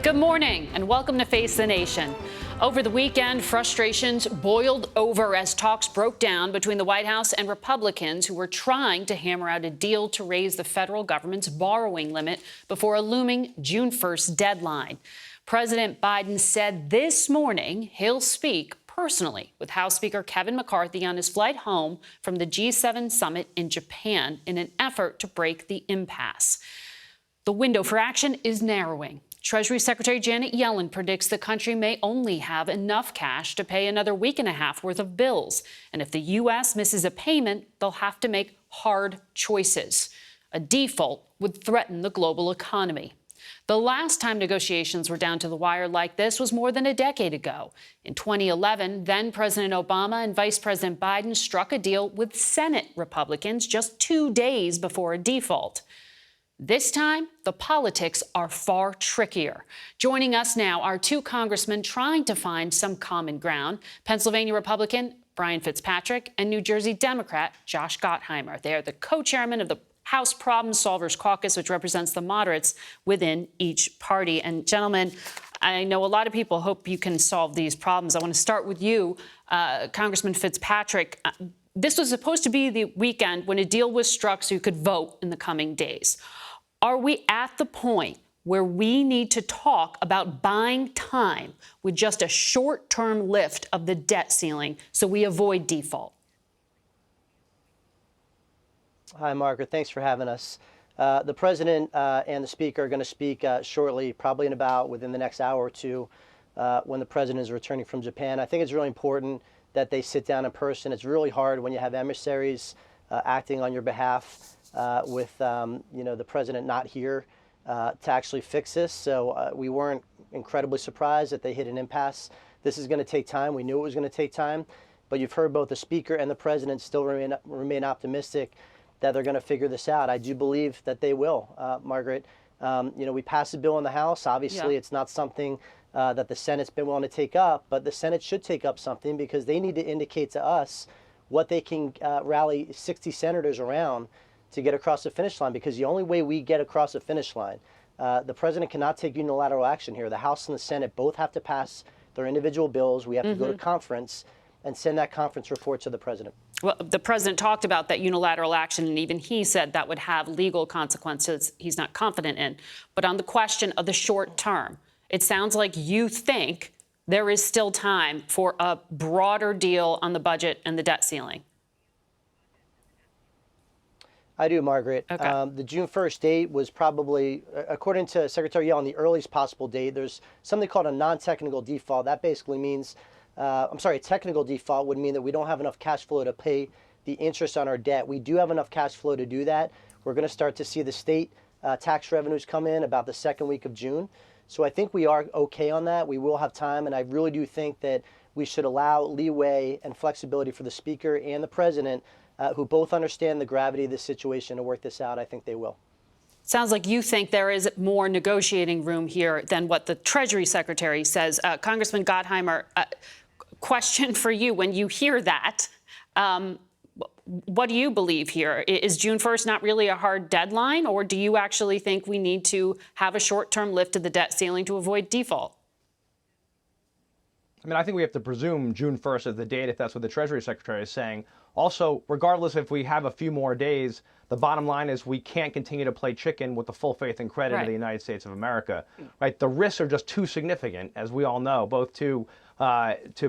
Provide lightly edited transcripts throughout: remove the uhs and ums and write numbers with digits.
Good morning and welcome to Face the Nation. Over the weekend, frustrations boiled over as talks broke down between the White House and Republicans who were trying to hammer out a deal to raise the federal government's borrowing limit before a looming June 1st deadline. President Biden said this morning he'll speak personally with House Speaker Kevin McCarthy on his flight home from the G7 summit in Japan in an effort to break the impasse. The window for action is narrowing. Treasury Secretary Janet Yellen predicts the country may only have enough cash to pay another week and a half worth of bills. And if the U.S. misses a payment, they'll have to make hard choices. A default would threaten the global economy. The last time negotiations were down to the wire like this was more than a decade ago. In 2011, then President Obama and Vice President Biden struck a deal with Senate Republicans just 2 days before a default. This time, the politics are far trickier. Joining us now are two congressmen trying to find some common ground, Pennsylvania Republican Brian Fitzpatrick and New Jersey Democrat Josh Gottheimer. They are the co-chairmen of the House Problem Solvers Caucus, which represents the moderates within each party. And gentlemen, I know a lot of people hope you can solve these problems. I want to start with you, Congressman Fitzpatrick. This was supposed to be the weekend when a deal was struck so you could vote in the coming days. Are we at the point where we need to talk about buying time with just a short-term lift of the debt ceiling so we avoid default? Hi, Margaret. Thanks for having us. The president and the speaker are going to speak shortly, probably within the next hour or two, when the president is returning from Japan. I think it's really important that they sit down in person. It's really hard when you have emissaries acting on your behalf with the president not here to actually fix this. So we weren't incredibly surprised that they hit an impasse. This is going to take time. We knew it was going to take time, but you've heard both the speaker and the president still remain optimistic that they're going to figure this out. I do believe that they will, Margaret. We passed a bill in the House. Obviously, It's not something that the Senate's been willing to take up, but the Senate should take up something because they need to indicate to us what they can rally 60 senators around to get across the finish line, because the only way we get across the finish line, the president cannot take unilateral action here. The House and the Senate both have to pass their individual bills. We have to go to conference and send that conference report to the president. Well, the president talked about that unilateral action, and even he said that would have legal consequences he's not confident in. But on the question of the short term, it sounds like you think there is still time for a broader deal on the budget and the debt ceiling. I do, Margaret. Okay. The June 1st date was probably, according to Secretary Yellen, the earliest possible date. There's something called a non-technical default. That basically means, a technical default would mean that we don't have enough cash flow to pay the interest on our debt. We do have enough cash flow to do that. We're going to start to see the state tax revenues come in about the second week of June. So I think we are okay on that. We will have time, and I really do think that we should allow leeway and flexibility for the speaker and the president, who both understand the gravity of the situation, to work this out. I think they will. Sounds like you think there is more negotiating room here than what the Treasury Secretary says. Congressman Gottheimer, question for you. When you hear that, what do you believe here? Is June 1st not really a hard deadline, or do you actually think we need to have a short-term lift of the debt ceiling to avoid default? I mean, I think we have to presume June 1st is the date, if that's what the Treasury Secretary is saying. Also, regardless if we have a few more days, the bottom line is we can't continue to play chicken with the full faith and credit of the United States of America. Right? The risks are just too significant, as we all know, both to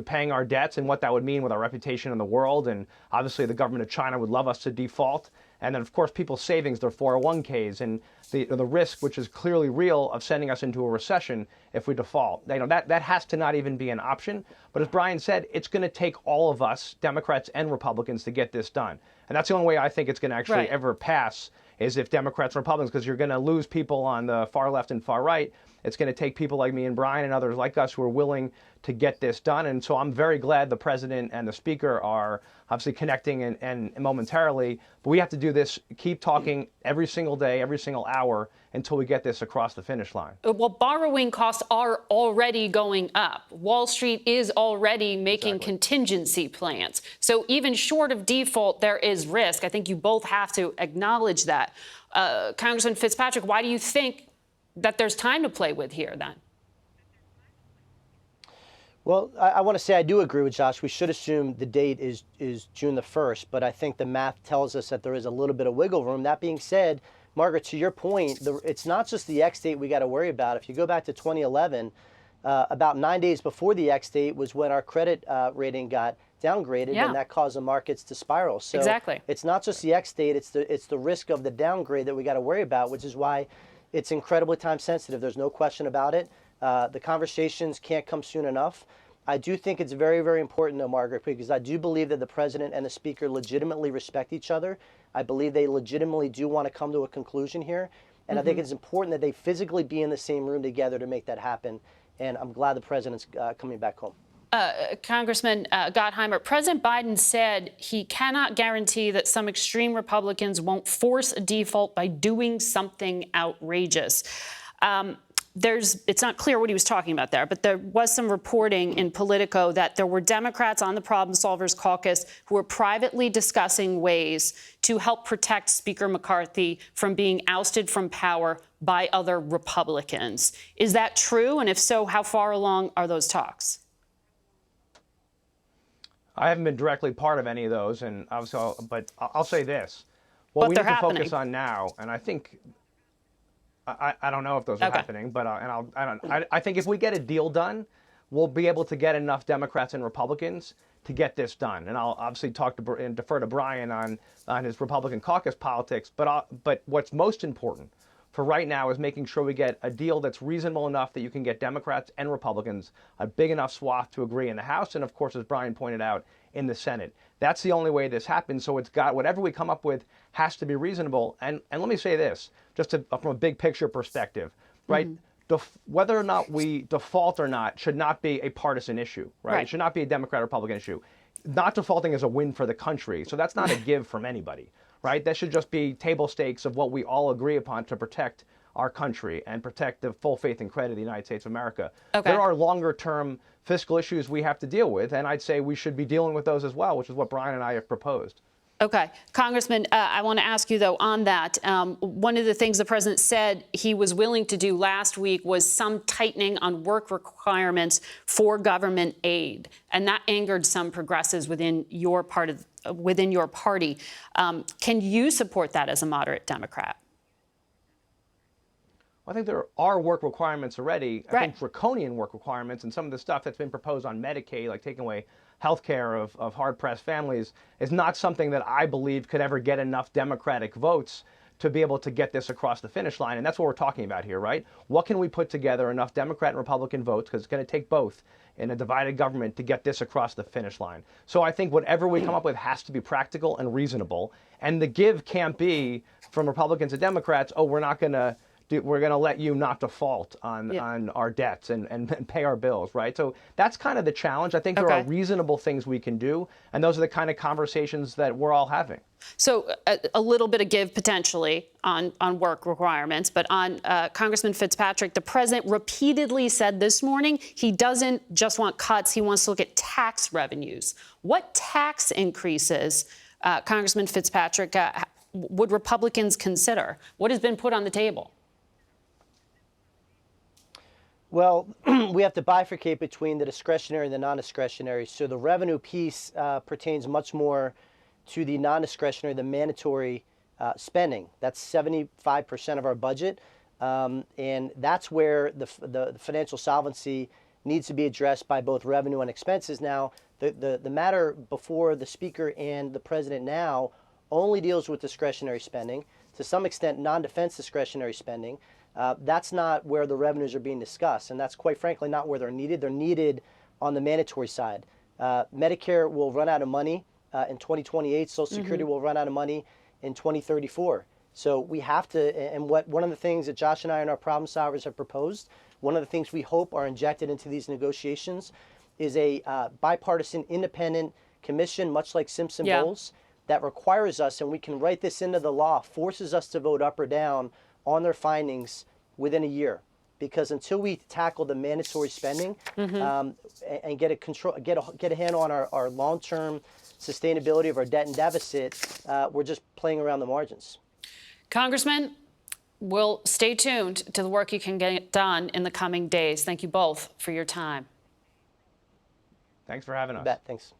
paying our debts and what that would mean with our reputation in the world. And obviously, the government of China would love us to default. And then, of course, people's savings, their 401ks, and the risk, which is clearly real, of sending us into a recession if we default. That has to not even be an option. But as Brian said, it's going to take all of us, Democrats and Republicans, to get this done. And that's the only way I think it's going to actually ever pass, is if Democrats and Republicans, because you're going to lose people on the far left and far right. It's going to take people like me and Brian and others like us who are willing to get this done. And so I'm very glad the president and the speaker are obviously connecting and momentarily. But we have to do this, keep talking every single day, every single hour until we get this across the finish line. Well, borrowing costs are already going up. Wall Street is already making contingency plans. So even short of default, there is risk. I think you both have to acknowledge that. Congressman Fitzpatrick, why do you think that there's time to play with here then? Well, I want to say I do agree with Josh. We should assume the date is June the 1st, but I think the math tells us that there is a little bit of wiggle room. That being said, Margaret, to your point, it's not just the X date we got to worry about. If you go back to 2011, about 9 days before the X date was when our credit rating got downgraded, and that caused the markets to spiral. So exactly. It's not just the X date, it's the risk of the downgrade that we got to worry about, which is why it's incredibly time sensitive. There's no question about it. The conversations can't come soon enough. I do think it's very, very important, though, Margaret, because I do believe that the president and the speaker legitimately respect each other. I believe they legitimately do want to come to a conclusion here. And I think it's important that they physically be in the same room together to make that happen. And I'm glad the president's coming back home. Congressman Gottheimer, President Biden said he cannot guarantee that some extreme Republicans won't force a default by doing something outrageous. It's not clear what he was talking about there, but there was some reporting in Politico that there were Democrats on the Problem Solvers Caucus who were privately discussing ways to help protect Speaker McCarthy from being ousted from power by other Republicans. Is that true? And if so, how far along are those talks? I haven't been directly part of any of those, and obviously, but I'll say this: what we need to focus on now, and I think. I don't know if those are happening, but I think if we get a deal done, we'll be able to get enough Democrats and Republicans to get this done. And I'll obviously talk to and defer to Brian on his Republican caucus politics. But what's most important for right now is making sure we get a deal that's reasonable enough that you can get Democrats and Republicans a big enough swath to agree in the House, and of course, as Brian pointed out, in the Senate. That's the only way this happens. So it's got whatever we come up with has to be reasonable. And let me say this, just from a big picture perspective, right? Whether or not we default or not should not be a partisan issue, right? It should not be a Democrat-Republican issue. Not defaulting is a win for the country. So that's not a give from anybody, right? That should just be table stakes of what we all agree upon to protect our country and protect the full faith and credit of the United States of America. There are longer-term fiscal issues we have to deal with, and I'd say we should be dealing with those as well, which is what Brian and I have proposed. Okay. Congressman, I want to ask you, though, on that. One of the things the president said he was willing to do last week was some tightening on work requirements for government aid, and that angered some progressives within your party. Can you support that as a moderate Democrat? I think there are work requirements already. I think draconian work requirements and some of the stuff that's been proposed on Medicaid, like taking away health care of hard-pressed families, is not something that I believe could ever get enough Democratic votes to be able to get this across the finish line. And that's what we're talking about here, right? What can we put together enough Democrat and Republican votes, because it's going to take both in a divided government, to get this across the finish line. So I think whatever we come up with has to be practical and reasonable. And the give can't be from Republicans and Democrats, oh, we're going to let you not default on our debts and pay our bills, right? So that's kind of the challenge. I think there are reasonable things we can do, and those are the kind of conversations that we're all having. So a little bit of give potentially on work requirements, but on Congressman Fitzpatrick, the president repeatedly said this morning he doesn't just want cuts, he wants to look at tax revenues. What tax increases, Congressman Fitzpatrick, would Republicans consider? What has been put on the table? Well, we have to bifurcate between the discretionary and the non-discretionary. So the revenue piece pertains much more to the non-discretionary, the mandatory spending. That's 75% of our budget. And that's where the financial solvency needs to be addressed by both revenue and expenses. Now, the matter before the Speaker and the President now only deals with discretionary spending, to some extent non-defense discretionary spending. That's not where the revenues are being discussed, and that's quite frankly not where they're needed. They're needed on the mandatory side. Medicare will run out of money in 2028. Social Security will run out of money in 2034. So we have to, and one of the things that Josh and I and our problem solvers have proposed, one of the things we hope are injected into these negotiations is a bipartisan independent commission, much like Simpson-Bowles, that requires us, and we can write this into the law, forces us to vote up or down on their findings within a year, because until we tackle the mandatory spending and get a handle on our long-term sustainability of our debt and deficit, we're just playing around the margins. Congressman, we'll stay tuned to the work you can get done in the coming days. Thank you both for your time. Thanks for having us. You bet. Thanks.